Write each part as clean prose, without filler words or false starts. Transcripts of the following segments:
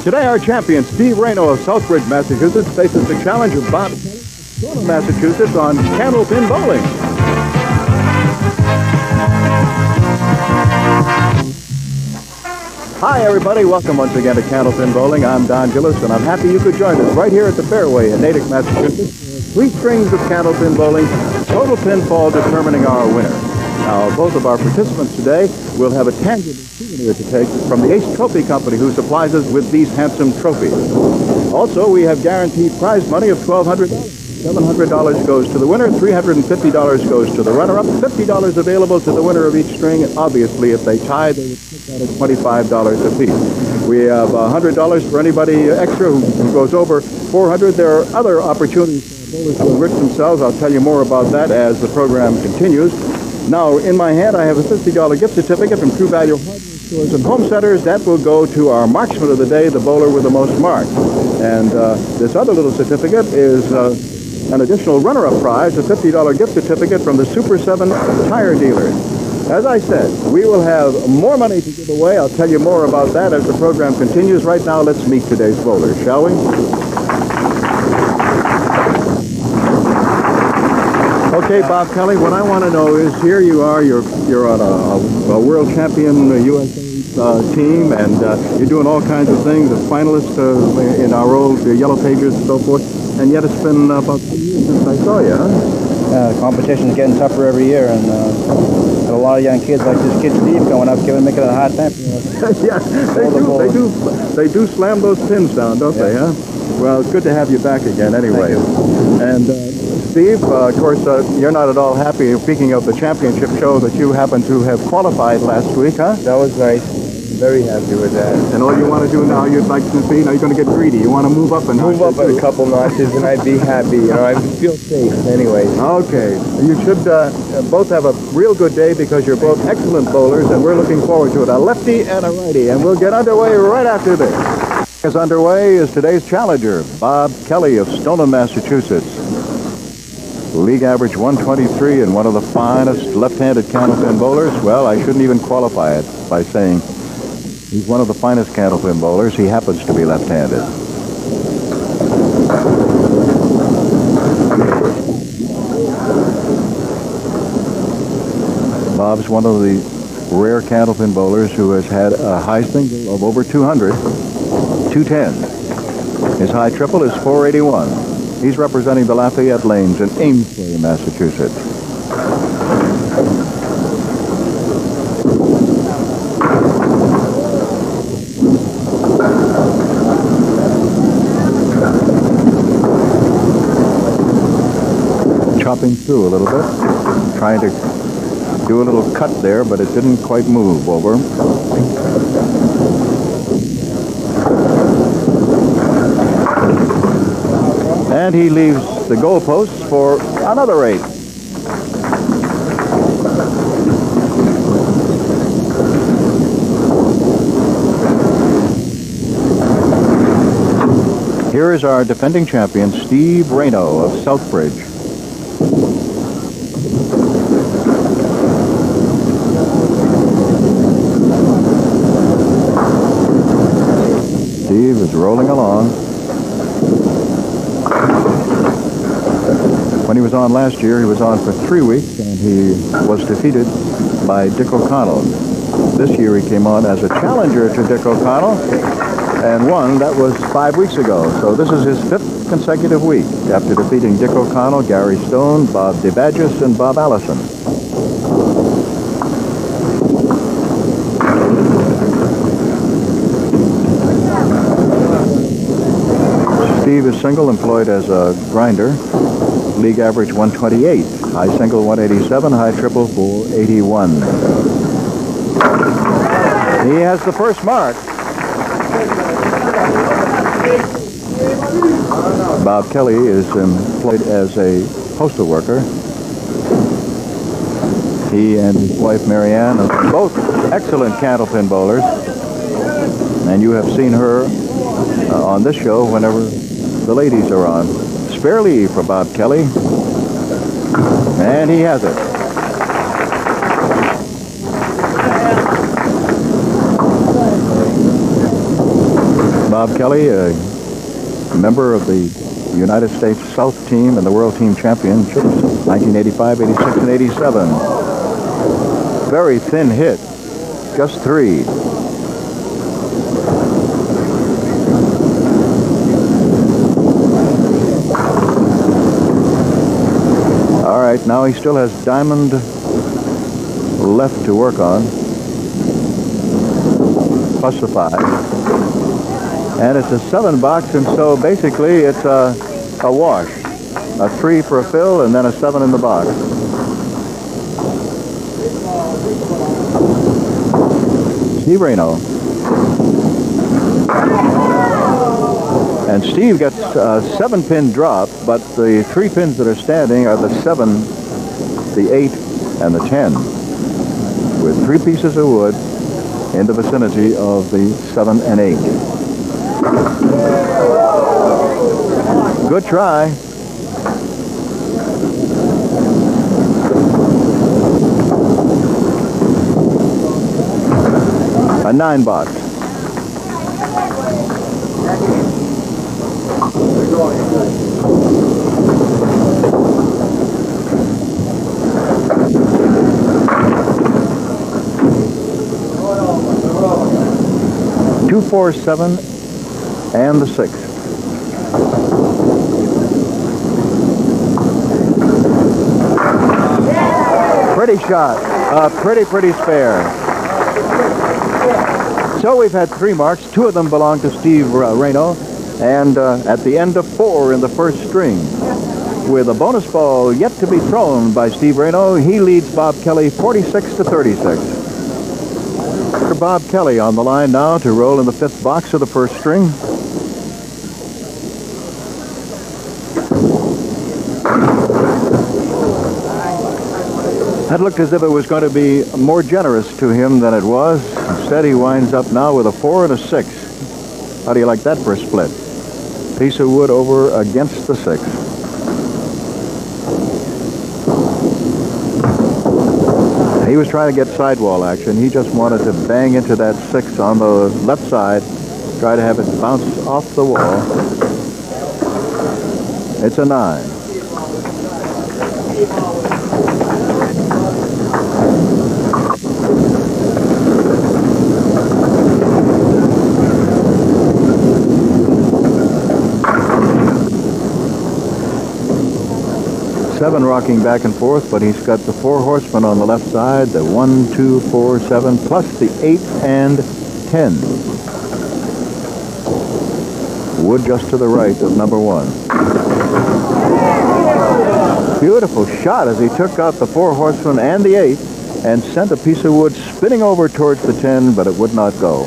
Today, our champion, Steve Renaud of Southbridge, Massachusetts, faces the challenge of Bob Kelly of Stoneham, Massachusetts, on Candlepin Bowling. Hi, everybody. Welcome once again to Candlepin Bowling. I'm Don Gillis, and I'm happy you could join us right here at the fairway in Natick, Massachusetts. 3 strings of Candlepin Bowling, total pinfall determining our winner. Now, both of our participants today will have a tangible souvenir to take from the Ace Trophy Company, who supplies us with these handsome trophies. Also, we have guaranteed prize money of $1,200. $700 goes to the winner, $350 goes to the runner-up, $50 available to the winner of each string. Obviously, if they tie, they would pick out at $25 apiece. We have $100 for anybody extra who goes over $400. There are other opportunities for bowlers to enrich themselves. I'll tell you more about that as the program continues. Now, in my hand, I have a $50 gift certificate from True Value Hardware Stores and Home Centers. That will go to our marksman of the day, the bowler with the most marks. And this other little certificate is an additional runner-up prize, a $50 gift certificate from the Super 7 tire dealers. As I said, we will have more money to give away. I'll tell you more about that as the program continues. Right now, let's meet today's bowlers, shall we? Okay, Bob Kelly, what I want to know is, here you are, you're on a world champion USA team, and you're doing all kinds of things, a finalist in our old Yellow Pages and so forth, and yet it's been about 2 years since I saw you, huh? The competition's getting tougher every year, and got a lot of young kids like this kid Steve going up, making it a hard time. Yeah, they do slam those pins down, don't they, huh? Well, it's good to have you back again anyway. And Steve, of course, you're not at all happy, speaking of the championship show, that you happened to have qualified last week, huh? That was nice. Very happy with that. And all you want to do now, you'd like to see, now you're going to get greedy. You want to move up a notch. Move up a couple notches, and I'd be happy. I feel safe anyway. Okay. You should both have a real good day, because you're both excellent bowlers, and we're looking forward to it. A lefty and a righty, and we'll get underway right after this. As underway is today's challenger, Bob Kelly of Stoneham, Massachusetts. League average 123 and one of the finest left-handed Candlepin bowlers. Well, I shouldn't even qualify it by saying he's one of the finest Candlepin bowlers. He happens to be left-handed. Bob's one of the rare Candlepin bowlers who has had a high single of over 200, 210. His high triple is 481. He's representing the Lafayette Lanes in Amesbury, Massachusetts. Chopping through a little bit, trying to do a little cut there, but it didn't quite move over. And he leaves the goalposts for another 8. Here is our defending champion, Steve Renaud of Southbridge. Steve is rolling along. When he was on last year, he was on for 3 weeks, and he was defeated by Dick O'Connell. This year he came on as a challenger to Dick O'Connell and won. That was 5 weeks ago. So this is his 5th consecutive week after defeating Dick O'Connell, Gary Stone, Bob DeBadgis, and Bob Allison. Steve is single, employed as a grinder. League average 128, high single 187, high triple 481. He has the first mark. Bob Kelly is employed as a postal worker. He and his wife Marianne are both excellent Candlepin bowlers, and you have seen her on this show whenever the ladies are on. Spare leave for Bob Kelly, and he has it. Bob Kelly, a member of the United States South team and the World Team Championships, 1985, 86, and 87. Very thin hit, just 3. All right, now he still has diamond left to work on, plus the 5. And it's a 7 box, and so basically it's a wash. A 3 for a fill, and then a 7 in the box. Steve Renaud. And Steve gets a 7-pin drop, but the 3 pins that are standing are the 7, the 8, and the 10, with 3 pieces of wood in the vicinity of the 7 and 8. Good try. A 9 box. Two, 4, 7, and the 6. Pretty shot. Pretty spare. So we've had 3 marks. 2 of them belong to Steve Renaud, and at the end of 4 in the first string, with a bonus ball yet to be thrown by Steve Renaud, he leads Bob Kelly 46 to 36. Bob Kelly on the line now to roll in the 5th box of the first string. That looked as if it was going to be more generous to him than it was. Instead, he winds up now with a 4 and a 6. How do you like that for a split? Piece of wood over against the 6. He was trying to get sidewall action. He just wanted to bang into that 6 on the left side, try to have it bounce off the wall. It's a 9. Seven rocking back and forth, but he's got the 4 horsemen on the left side, the 1, 2, 4, 7, plus the 8 and 10. Wood just to the right of number 1. Beautiful shot as he took out the 4 horsemen and the 8 and sent a piece of wood spinning over towards the 10, but it would not go.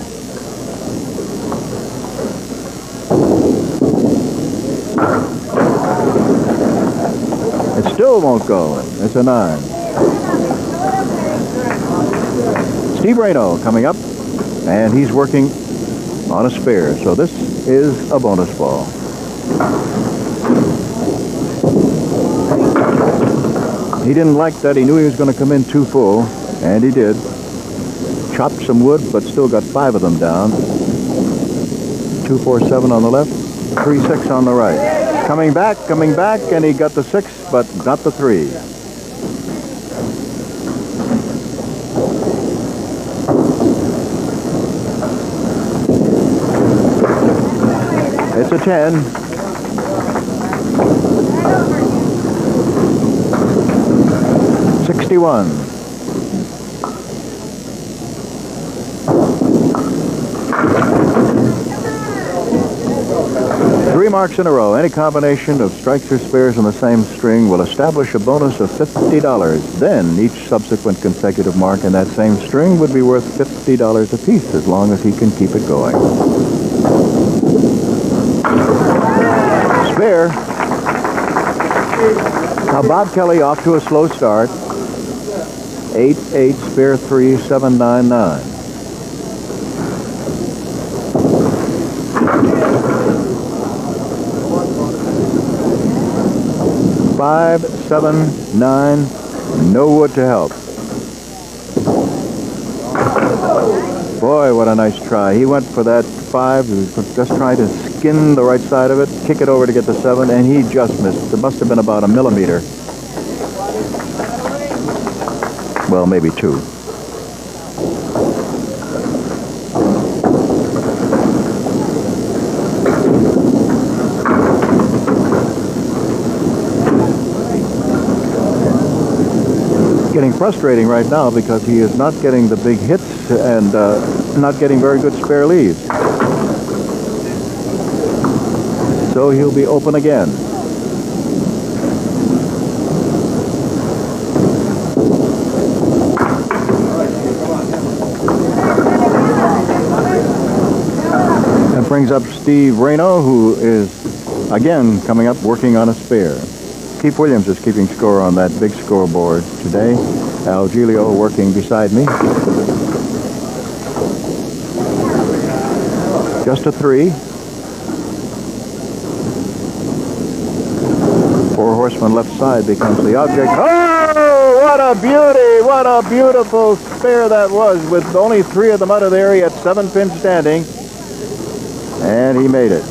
It still won't go. It's a 9. Steve Renaud coming up, and he's working on a spare. So this is a bonus ball. He didn't like that. He knew he was going to come in too full, and he did. Chopped some wood, but still got 5 of them down. 2, 4, 7 on the left, 3, 6 on the right. Coming back, and he got the 6, but not the 3. It's a 10. $61. 3 marks in a row. Any combination of strikes or spares on the same string will establish a bonus of $50. Then each subsequent consecutive mark in that same string would be worth $50 apiece as long as he can keep it going. Spare. Now Bob Kelly off to a slow start. 8, 8, spare 3, 7, 9, 9. Five, 7, 9, no wood to help. Boy, what a nice try. He went for that 5, he was just trying to skin the right side of it, kick it over to get the 7, and he just missed. It must have been about a millimeter. Well, maybe 2. Getting frustrating right now because he is not getting the big hits and not getting very good spare leads. So he'll be open again. That brings up Steve Renaud, who is again coming up working on a spare. Keith Williams is keeping score on that big scoreboard today. Al Giglio working beside me. Just a 3. 4 horsemen left side becomes the object. Oh, what a beauty! What a beautiful spare that was, with only 3 of them out of there. He had 7 pins standing, and he made it.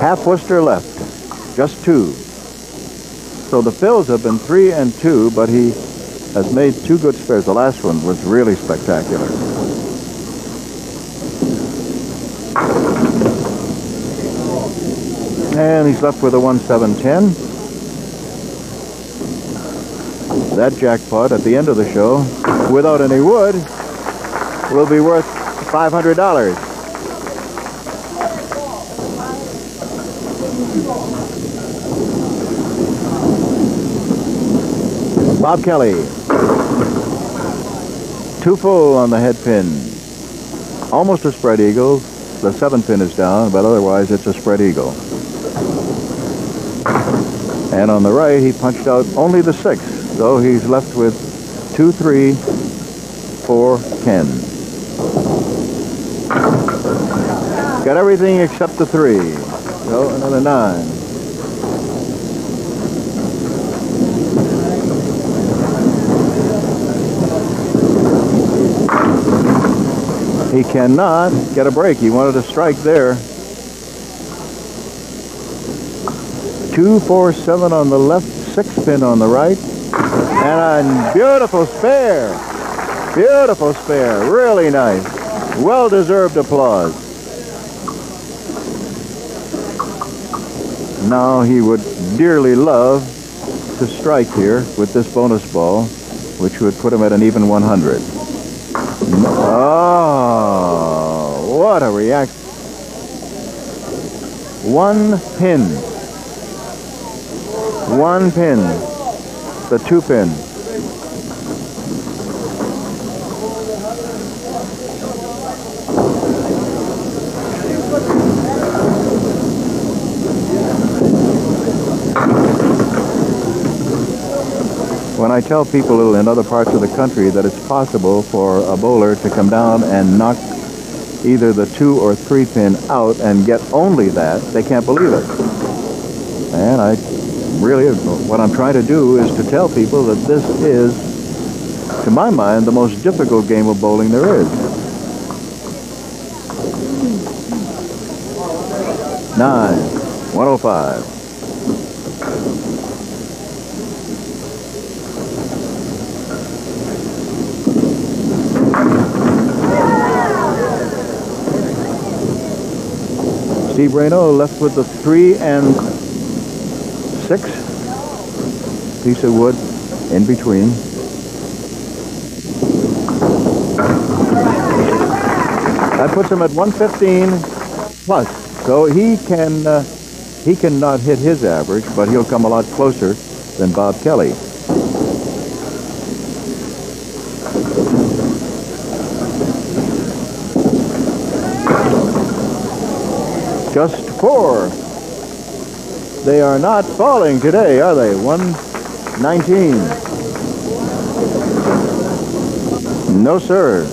Half Worcester left, just 2. So the fills have been 3 and 2, but he has made 2 good spares. The last one was really spectacular. And he's left with a 1-7-10. That jackpot at the end of the show, without any wood, will be worth $500. Bob Kelly. 2 full on the head pin. Almost a spread eagle. The 7 pin is down, but otherwise it's a spread eagle. And on the right, he punched out only the 6. So he's left with 2, 3, 4, 10. Got everything except the 3. So another 9. He cannot get a break. He wanted a strike there. 2, 4, 7 on the left, 6 pin on the right. And a beautiful spare. Beautiful spare. Really nice. Well-deserved applause. Now he would dearly love to strike here with this bonus ball, which would put him at an even 100. Oh, what a reaction. 1 pin. 1 pin. The 2 pin. When I tell people in other parts of the country that it's possible for a bowler to come down and knock either the 2 or 3 pin out and get only that, they can't believe it. And I really, what I'm trying to do is to tell people that this is, to my mind, the most difficult game of bowling there is. 9, 105. Steve Renaud left with the 3 and 6. Piece of wood in between. That puts him at 115 plus. So he cannot hit his average, but he'll come a lot closer than Bob Kelly. Just 4. They are not falling today, are they? 119. No, sir.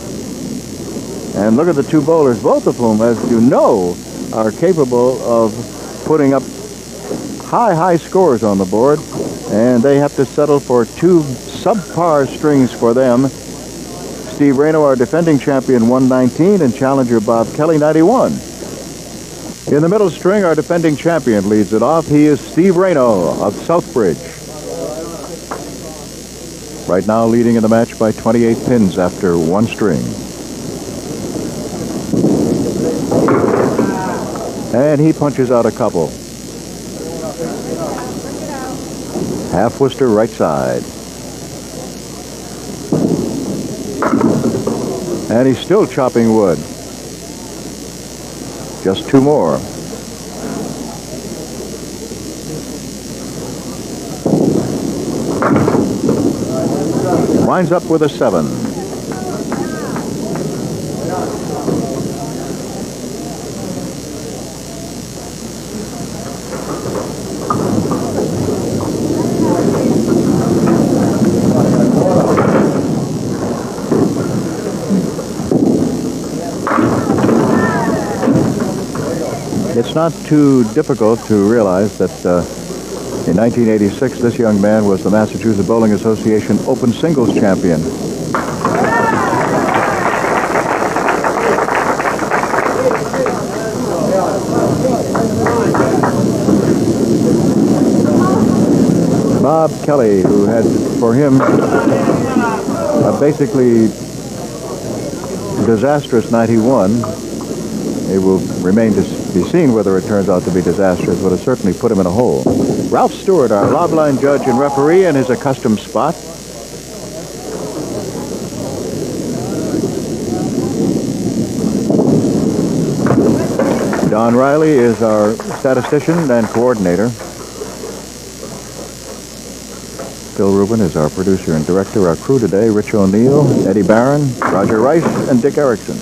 And look at the 2 bowlers, both of whom, as you know, are capable of putting up high scores on the board. And they have to settle for 2 subpar strings for them. Steve Renaud, our defending champion, 119, and challenger Bob Kelly, 91. In the middle string, our defending champion leads it off. He is Steve Renaud of Southbridge. Right now leading in the match by 28 pins after 1 string. And he punches out a couple. Half Worcester right side. And he's still chopping wood. Just 2 more. Winds up with a 7. It's not too difficult to realize that in 1986, this young man was the Massachusetts Bowling Association Open Singles champion. Bob Kelly, who had for him a basically disastrous 91. It will remain to be seen whether it turns out to be disastrous, but it certainly put him in a hole. Ralph Stewart, our lobline judge and referee, in his accustomed spot. Don Riley is our statistician and coordinator. Phil Rubin is our producer and director. Our crew today, Rich O'Neill, Eddie Barron, Roger Rice, and Dick Erickson.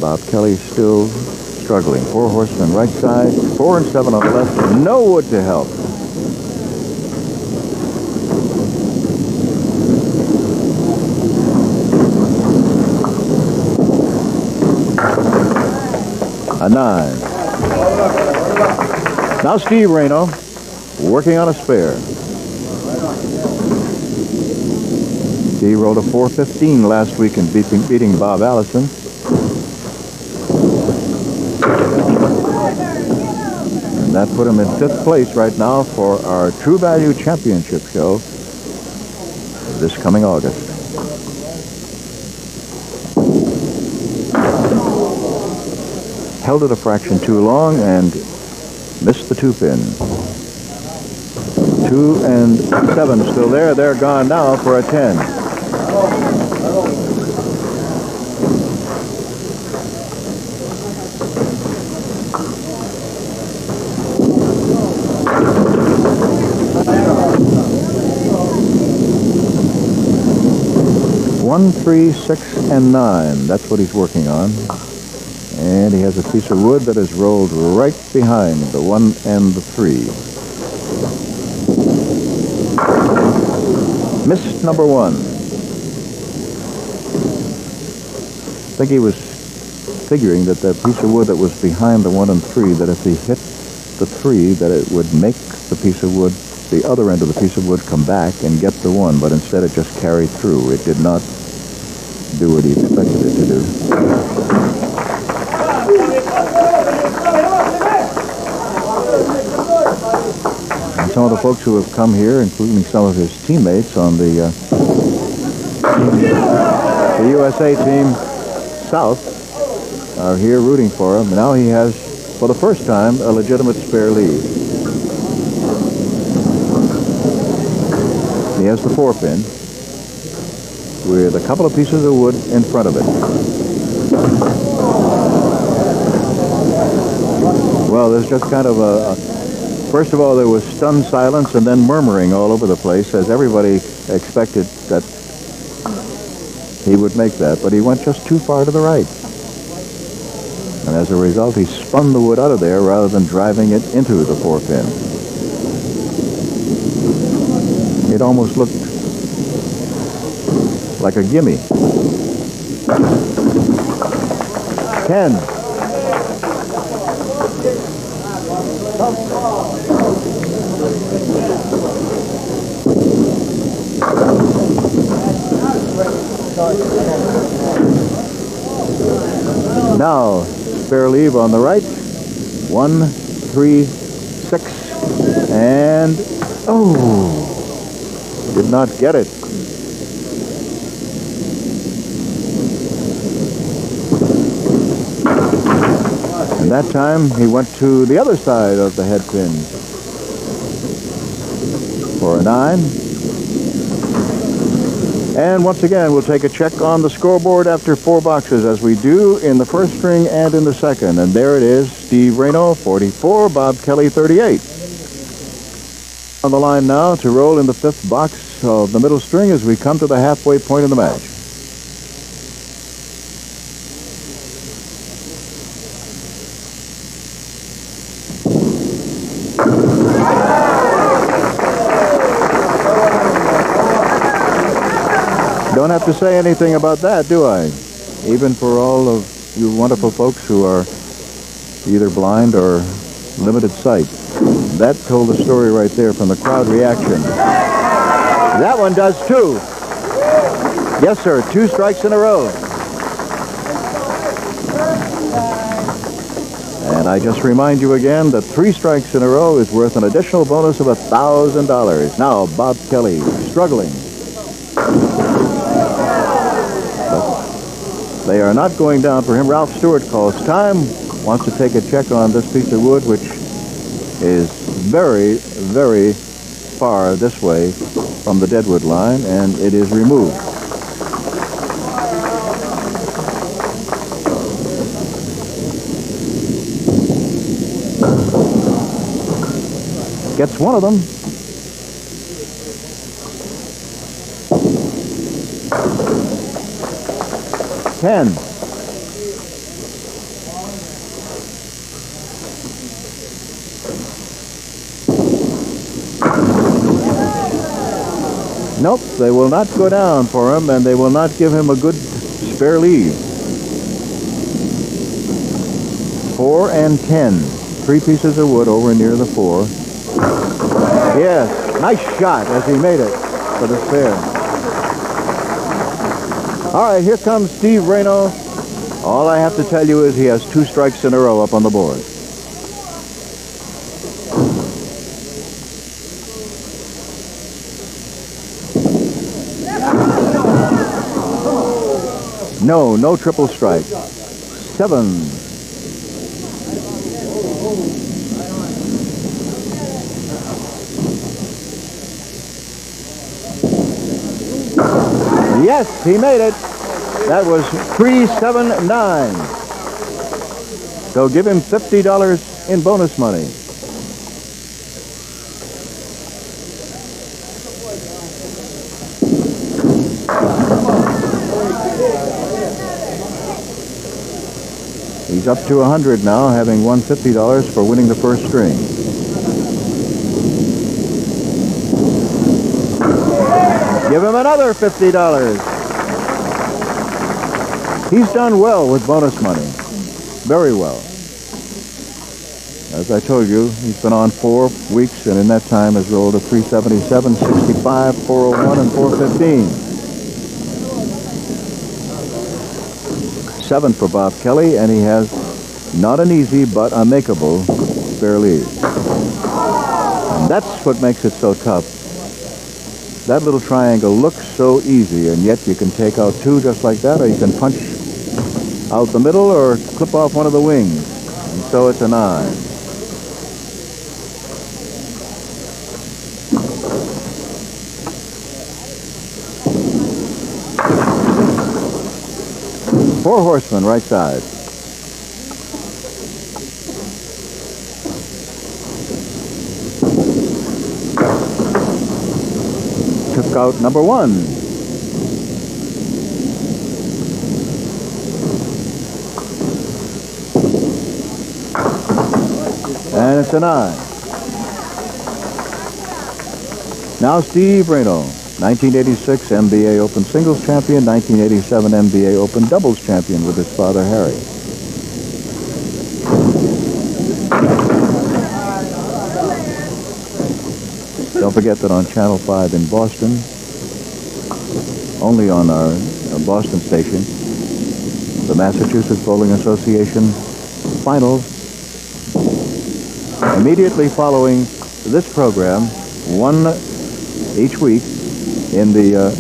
Bob Kelly still struggling. 4 horsemen right side, 4 and 7 on the left. No wood to help. A 9. Now Steve Renaud working on a spare. He rolled a 415 last week in beating Bob Allison. That put him in 5th place right now for our True Value Championship show this coming August. Held it a fraction too long and missed the 2-pin. 2 and 7 still there. They're gone now for a 10. One, 3, 6, and 9. That's what he's working on. And he has a piece of wood that is rolled right behind the 1 and the 3. Missed number 1. I think he was figuring that that piece of wood that was behind the 1 and 3, that if he hit the 3, that it would make the piece of wood, the other end of the piece of wood, come back and get the 1, but instead it just carried through. It did not do what he expected it to do. And some of the folks who have come here, including some of his teammates on the USA team South, are here rooting for him. Now he has, for the first time, a legitimate spare lead. He has the 4-pin with a couple of pieces of wood in front of it. Well, there's just kind of first of all, there was stunned silence and then murmuring all over the place as everybody expected that he would make that, but he went just too far to the right. And as a result, he spun the wood out of there rather than driving it into the 4-pin. It almost looked like a gimme. 10. Now, spare leave on the right. 1, 3, 6, and did not get it. And that time he went to the other side of the head pin for a 9. And once again, we'll take a check on the scoreboard after 4 boxes, as we do in the first string and in the second. And there it is, Steve Renaud, 44, Bob Kelly, 38. On the line now to roll in the 5th box of the middle string as we come to the halfway point of the match. Don't have to say anything about that, do I? Even for all of you wonderful folks who are either blind or limited sight. That told the story right there from the crowd reaction. That one does too. Yes, sir. 2 strikes in a row. And I just remind you again that 3 strikes in a row is worth an additional bonus of $1,000. Now, Bob Kelly, struggling. They are not going down for him. Ralph Stewart calls time, wants to take a check on this piece of wood, which is very, very far this way from the deadwood line, and it is removed. Gets one of them. $10. Nope, they will not go down for him, and they will not give him a good spare leave. 4 and 10. 3 pieces of wood over near the 4. Yes, nice shot as he made it for the spare. All right, here comes Steve Renaud. All I have to tell you is he has 2 strikes in a row up on the board. No triple strike. 7. Yes, he made it. That was 379. So give him $50 in bonus money. He's up to 100 now, having won $50 for winning the first string. Give him another $50. He's done well with bonus money. Very well. As I told you, he's been on 4 weeks, and in that time has rolled a 377, 65, 401, and 415. 7 for Bob Kelly, and he has not an easy but a makeable spare lead. And that's what makes it so tough. That little triangle looks so easy, and yet you can take out 2 just like that, or you can punch out the middle or clip off one of the wings. And so it's a 9. Four horsemen, right side. Took out number 1. And it's a 9. Now Steve Renaud, 1986 NBA Open Singles Champion, 1987 NBA Open Doubles Champion with his father, Harry. Don't forget that on Channel 5 in Boston, only on our Boston station, the Massachusetts Bowling Association finals. Immediately following this program, one each week in the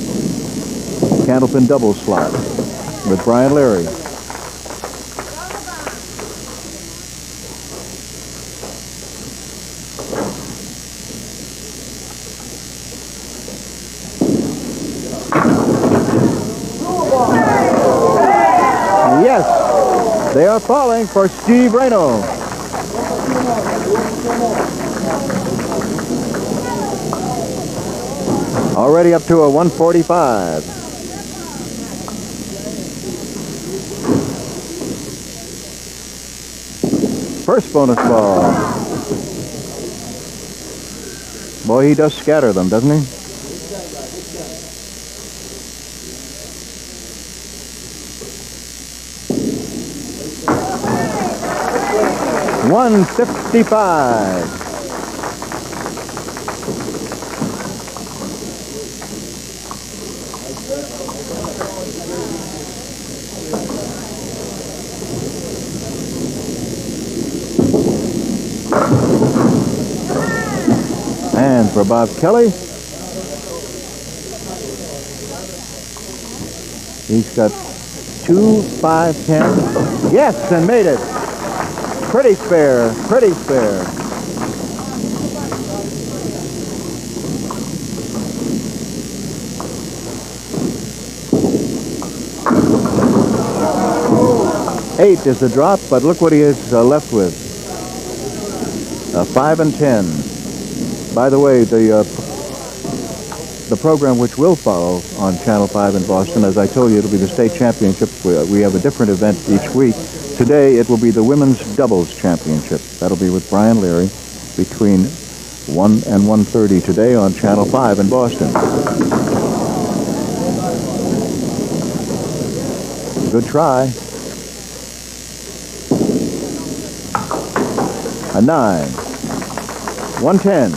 Candlepin double slot with Brian Leary. Yes, they are falling for Steve Renaud. Already up to a 145. First bonus ball. Boy, he does scatter them, doesn't he? $155. And for Bob Kelly, he's got 2, 5, 10. Yes, and made it. Pretty spare, pretty spare. Eight is the drop, but look what he is left with. 5 and 10. By the way, the program which will follow on Channel 5 in Boston, as I told you, it'll be the state championship. We have a different event each week. Today, it will be the Women's Doubles Championship. That'll be with Brian Leary between 1 and 1:30 today on Channel 5 in Boston. Good try. A 9. 110.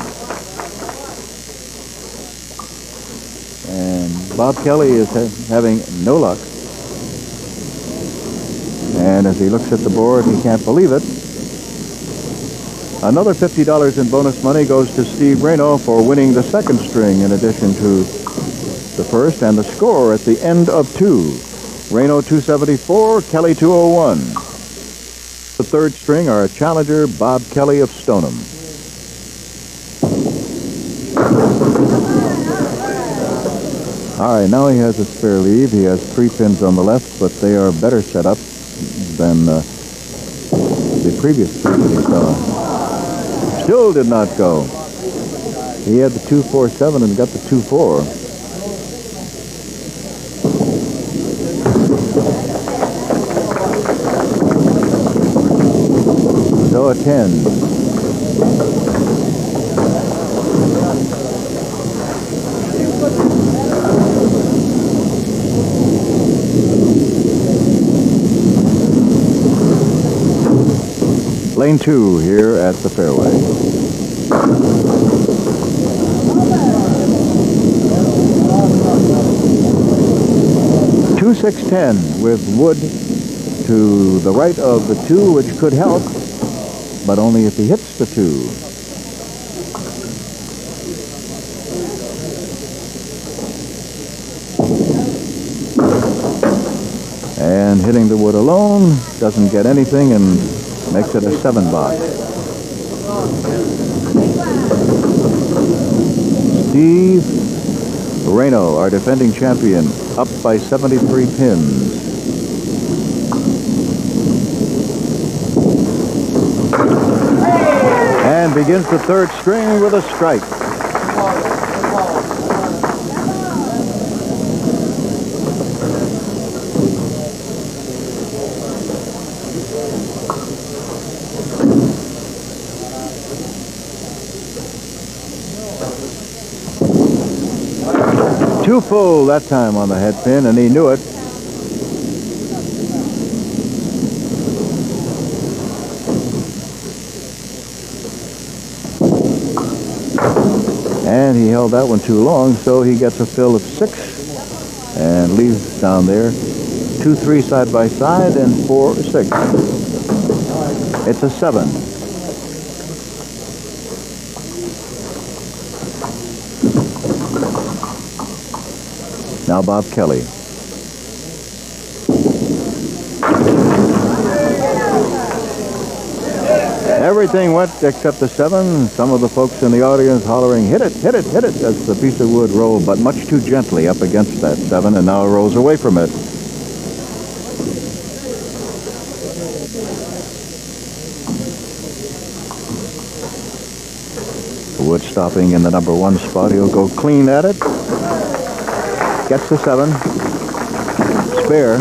And Bob Kelly is having no luck. And as he looks at the board, he can't believe it. Another $50 in bonus money goes to Steve Renaud for winning the second string in addition to the first, and the score at the end of 2. Renaud 274, Kelly 201. The third string, our challenger, Bob Kelly of Stoneham. All right, now he has a spare lead. He has 3 pins on the left, but they are better set up than the previous 3 that he saw. Still did not go. He had the 247 and got the 24. So a 10. Lane 2 here at the fairway. Two 6-10 with wood to the right of the 2, which could help, but only if he hits the 2. And hitting the wood alone doesn't get anything and makes it a 7 box. Steve Renaud, our defending champion, up by 73 pins. And begins the third string with a strike. Too full that time on the head pin, and he knew it. And he held that one too long, so he gets a fill of 6 and leaves down there 2, 3 side by side and 4, 6. It's a 7. Now Bob Kelly. Everything went except the 7. Some of the folks in the audience hollering, hit it, hit it, hit it, as the piece of wood rolled, but much too gently up against that 7, and now rolls away from it. Wood stopping in the number 1 spot. He'll go clean at it. Gets the 7. Spare.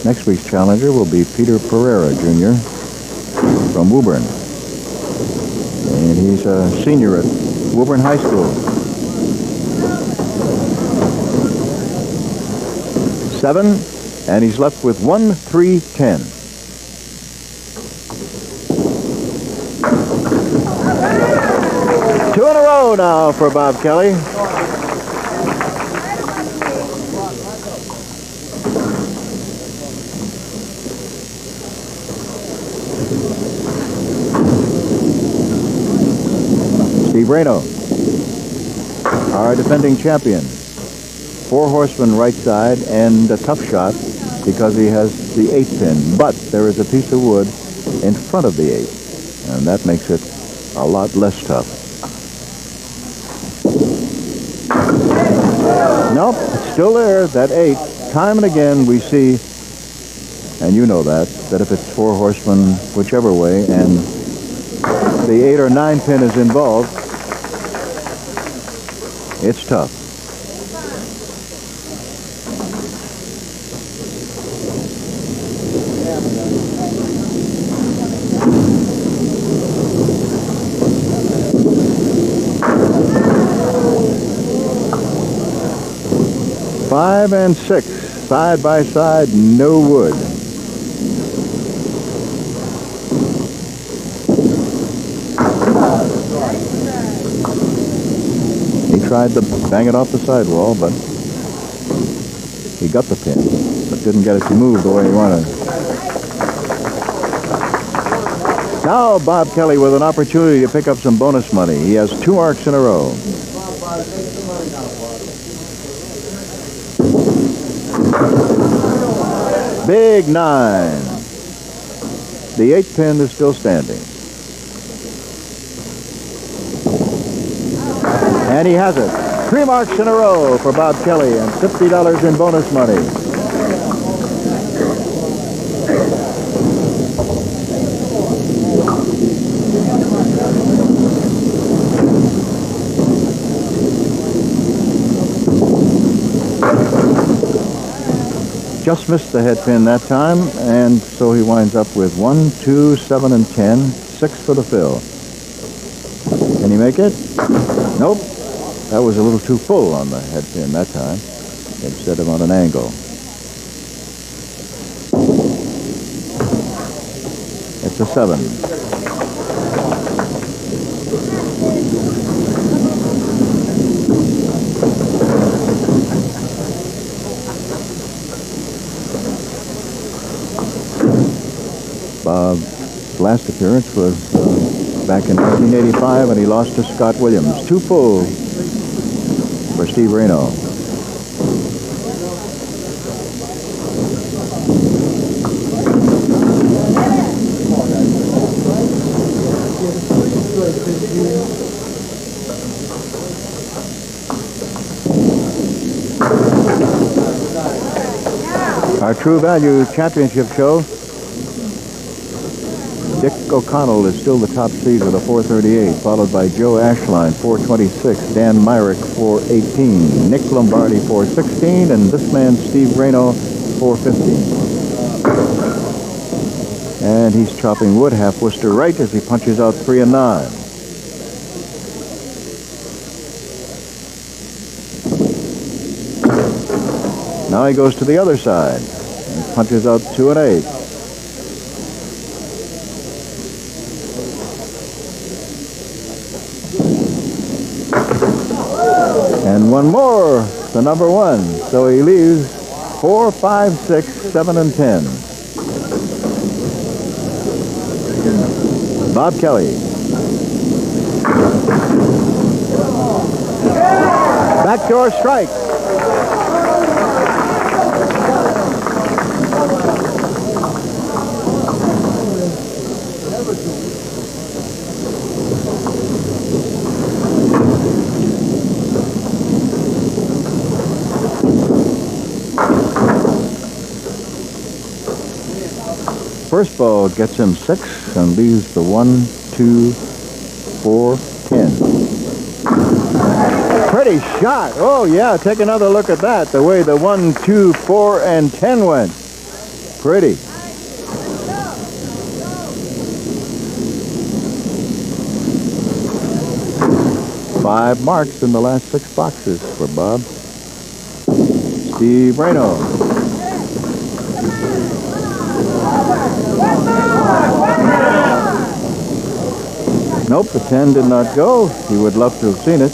Next week's challenger will be Peter Pereira, Jr. from Woburn. And he's a senior at Woburn High School. 7, and he's left with 1, 3, 10. Two in a row now for Bob Kelly. Steve Renaud, our defending champion. 4 horsemen right side and a tough shot because he has the 8 pin. But there is a piece of wood in front of the 8, and that makes it a lot less tough. Nope, it's still there, that 8. Time and again we see, and you know that if it's 4 horsemen whichever way and the 8 or 9 pin is involved, it's tough. Five and 6, side by side, no wood. He tried to bang it off the sidewall, but he got the pin, but didn't get it to move the way he wanted. Now Bob Kelly with an opportunity to pick up some bonus money. He has 2 marks in a row. Big 9. The 8 pin is still standing. And he has it. 3 marks in a row for Bob Kelly and $50 in bonus money. Just missed the head pin that time, and so he winds up with 1, 2, 7, and 10, 6 for the fill. Can he make it? Nope. That was a little too full on the head pin that time, instead of on an angle. It's a 7. Bob's last appearance was back in 1985, and he lost to Scott Williams. 2 full for Steve Renaud. Our True Value Championship show. Dick O'Connell is still the top seed with a 438, followed by Joe Ashline, 426, Dan Myrick, 418, Nick Lombardi, 416, and this man, Steve Renaud, 415. And he's chopping wood half Worcester right as he punches out 3 and 9. Now he goes to the other side and punches out 2 and 8. And one more, the number 1. So he leaves 4, 5, 6, 7, and 10. Bob Kelly. Backdoor strike. First ball gets him 6 and leaves the 1, 2, 4, 10. Pretty shot. Oh, yeah, take another look at that. The way the 1, 2, 4, and 10 went. Pretty. Five marks in the last 6 boxes for Bob. Steve Renaud. Nope, the 10 did not go. He would love to have seen it.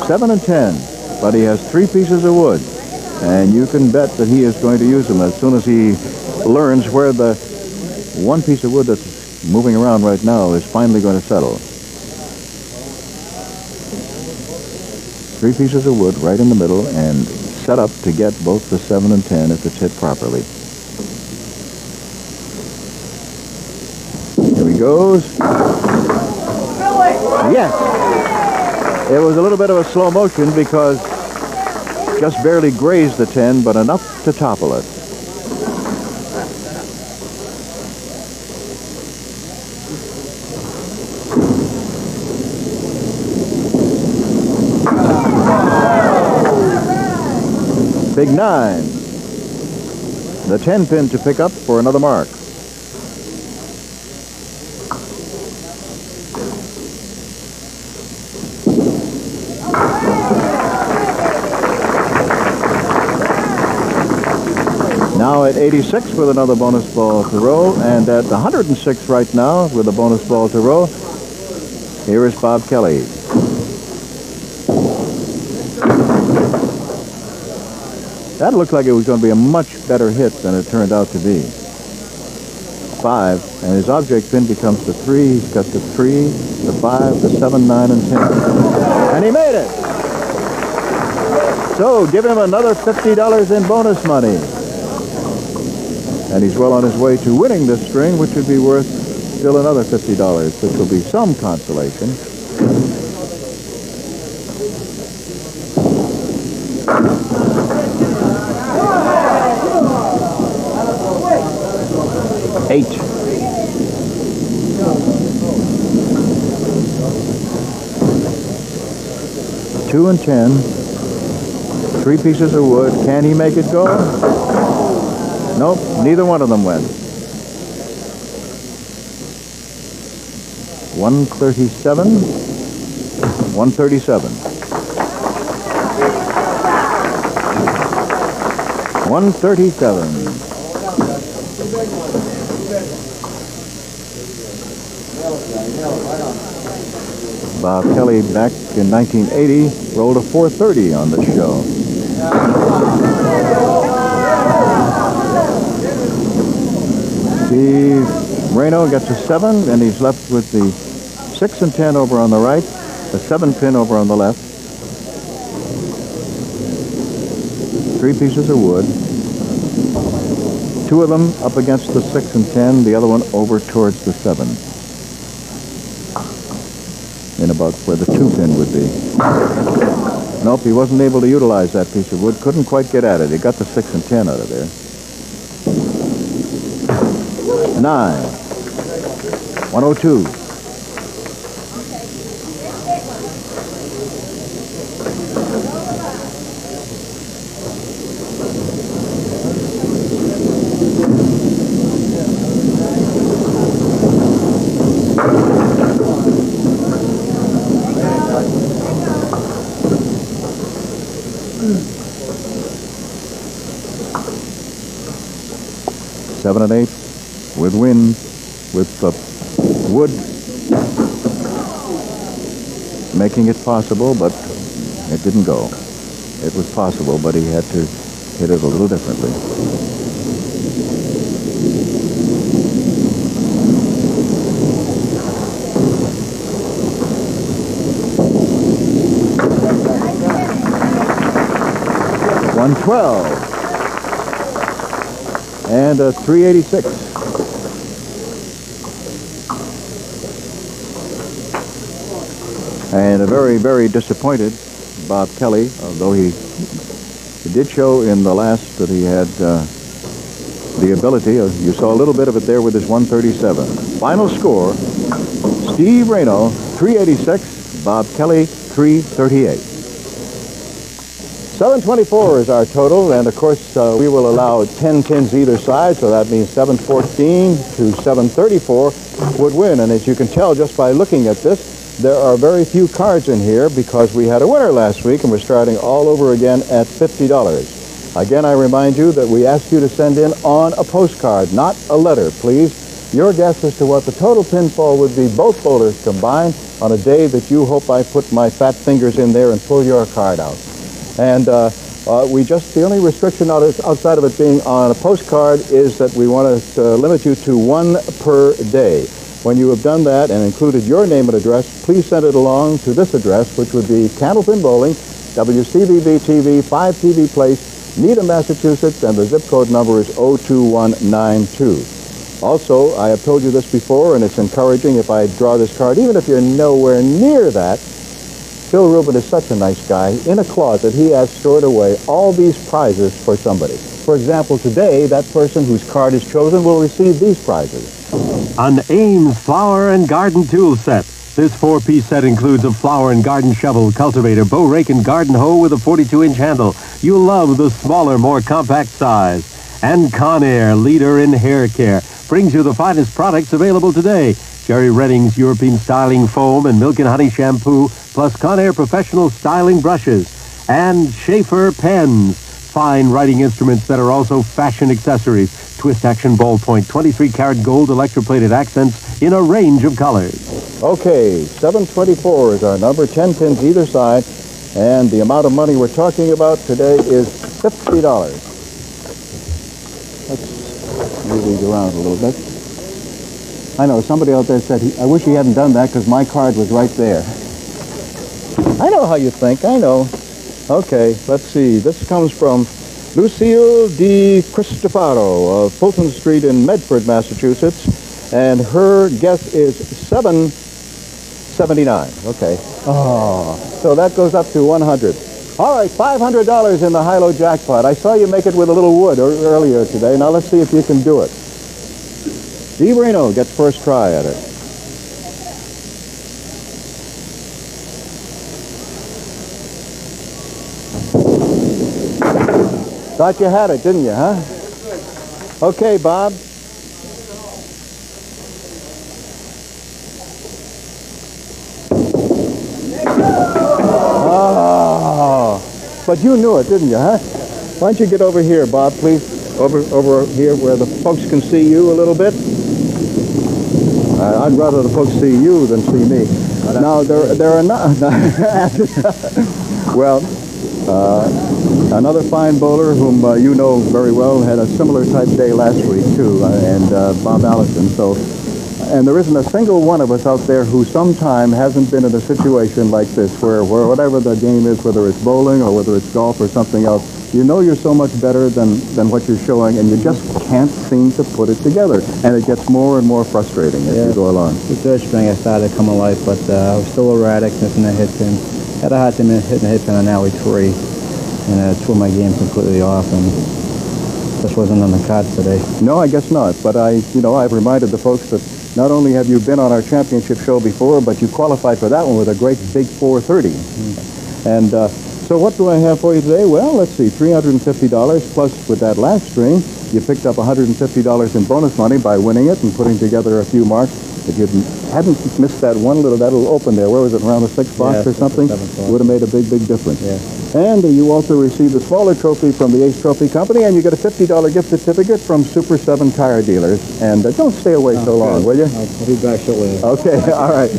7 and 10, but he has 3 pieces of wood. And you can bet that he is going to use them as soon as he learns where the 1 piece of wood that's moving around right now is finally going to settle. 3 pieces of wood right in the middle and set up to get both the 7 and 10 if it's hit properly. Here he goes. Yes. It was a little bit of a slow motion because just barely grazed the 10, but enough to topple it. Big 9. The 10 pin to pick up for another mark. Now at 86 with another bonus ball to roll, and at 106 right now with a bonus ball to roll, here is Bob Kelly. That looked like it was going to be a much better hit than it turned out to be. 5, and his object pin becomes the 3. He's got the 3, the 5, the 7, 9, and 10. And he made it! So give him another $50 in bonus money. And he's well on his way to winning this string, which would be worth still another $50, which will be some consolation. $8. $2 and 10. 3 pieces of wood. Can he make it go? Nope, neither one of them went. 137. 137. 137. Bob Kelly back in 1980 rolled a 430 on the show. Steve Renaud gets a 7, and he's left with the 6 and 10 over on the right, the 7 pin over on the left. 3 pieces of wood. 2 of them up against the 6 and 10, the other one over towards the 7. In about where the 2 pin would be. Nope, he wasn't able to utilize that piece of wood. Couldn't quite get at it. He got the 6 and 10 out of there. 9. 102. Seven and 8 with wind, with the wood making it possible, but It didn't go. It was possible, but he had to hit it a little differently. $112 and a $386. And a very, very disappointed Bob Kelly, although he did show in the last that he had the ability. You saw a little bit of it there with his 137. Final score, Steve Renaud, 386, Bob Kelly, 338. 724 is our total, and of course we will allow 10 pins either side, so that means 714 to 734 would win. And as you can tell just by looking at this, there are very few cards in here because we had a winner last week and we're starting all over again at $50. Again, I remind you that we ask you to send in on a postcard, not a letter, please. Your guess as to what the total pinfall would be, both bowlers combined, on a day that you hope I put my fat fingers in there and pull your card out. And the only restriction outside of it being on a postcard is that we want to limit you to one per day. When you have done that and included your name and address, please send it along to this address, which would be Candlepin Bowling, WCVB-TV, 5 TV Place, Needham, Massachusetts, and the zip code number is 02192. Also, I have told you this before, and it's encouraging if I draw this card, even if you're nowhere near that. Phil Rubin is such a nice guy. In a closet, he has stored away all these prizes for somebody. For example, today, that person whose card is chosen will receive these prizes. An Ames flower and garden tool set. This 4-piece set includes a flower and garden shovel, cultivator, bow rake, and garden hoe with a 42-inch handle. You'll love the smaller, more compact size. And Conair, leader in hair care, brings you the finest products available today. Jerry Redding's European styling foam and milk and honey shampoo, plus Conair professional styling brushes. And Schaefer pens, fine writing instruments that are also fashion accessories. Twist action ballpoint, 23-karat gold electroplated accents in a range of colors. Okay, 724 is our number, 10 pins either side, and the amount of money we're talking about today is $50. Let's move these around a little bit. I know, somebody out there said, I wish he hadn't done that because my card was right there. I know how you think, I know. Okay, let's see. This comes from Lucille Di Cristofaro of Fulton Street in Medford, Massachusetts, and her guess is 779. Okay. Oh, so that goes up to 100. All right, $500 in the high-low jackpot. I saw you make it with a little wood earlier today. Now let's see if you can do it. Steve Renaud gets first try at it. Thought you had it, didn't you, huh? Okay, Bob. Oh, but you knew it, didn't you, huh? Why don't you get over here, Bob, please? Over here where the folks can see you a little bit. I'd rather the folks see you than see me. Now, there are not... Well... another fine bowler whom you know very well had a similar type day last week too, and Bob Allison. So, and there isn't a single one of us out there who sometime hasn't been in a situation like this, where whatever the game is, whether it's bowling or whether it's golf or something else, you know you're so much better than what you're showing, and you just can't seem to put it together, and it gets more and more frustrating as you go along. The third string I started to come alive, but I was still erratic, missing a hit pin. Had a hard time hitting a hit pin on alley 3, and threw my game completely off, and this wasn't on the cards today. No, I guess not. But I've reminded the folks that not only have you been on our championship show before, but you qualified for that one with a great big 430. And so what do I have for you today? Well, let's see, $350 plus with that last string, you picked up $150 in bonus money by winning it and putting together a few marks. If you hadn't missed that one that little open there, where was it, around the 6th box or something? It would have made a big, big difference. Yeah. And you also received a smaller trophy from the Ace Trophy Company, and you get a $50 gift certificate from Super 7 Tire Dealers. And don't stay away so long, will you? I'll be back shortly. Okay, all right.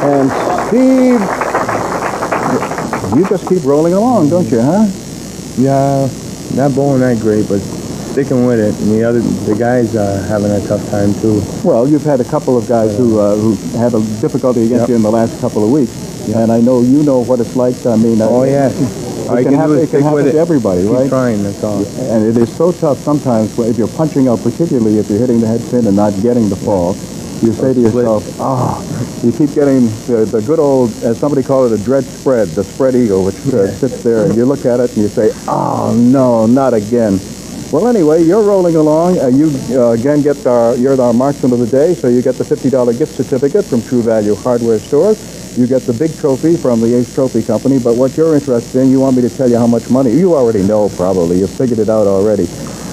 And Steve, you just keep rolling along, don't you, huh? Yeah, not bowling that great, but sticking with it. And the guys having a tough time too. Well, you've had a couple of guys who had a difficulty against you in the last couple of weeks, and I know you know what it's like. I mean, Oh yeah, it can happen to everybody, right? Keep trying, that's all. And it is so tough sometimes if you're punching out, particularly if you're hitting the head pin and not getting the fall. You say to yourself, you keep getting the good old, as somebody called it, a dread spread, the spread eagle, which sits there, and you look at it and you say, oh, no, not again. Well, anyway, you're rolling along. You again you're our marksman of the day, so you get the $50 gift certificate from True Value Hardware Stores. You get the big trophy from the Ace Trophy Company, but what you're interested in, you want me to tell you how much money. You already know, probably. You've figured it out already.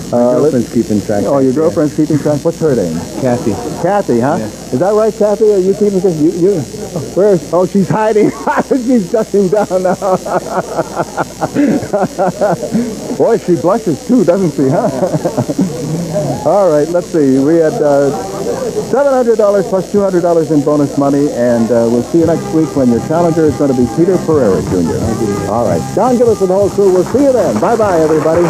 My girlfriend's keeping track. Oh, your girlfriend's keeping track? What's her name? Kathy. Kathy, huh? Yeah. Is that right, Kathy? Are you keeping track? Where's... Oh, she's hiding. She's ducking down now. Boy, she blushes, too, doesn't she, huh? All right, let's see. We had $700 plus $200 in bonus money, and we'll see you next week when your challenger is going to be Peter Pereira, Jr. All right. Don Gillis and the whole crew. We'll see you then. Bye-bye, everybody.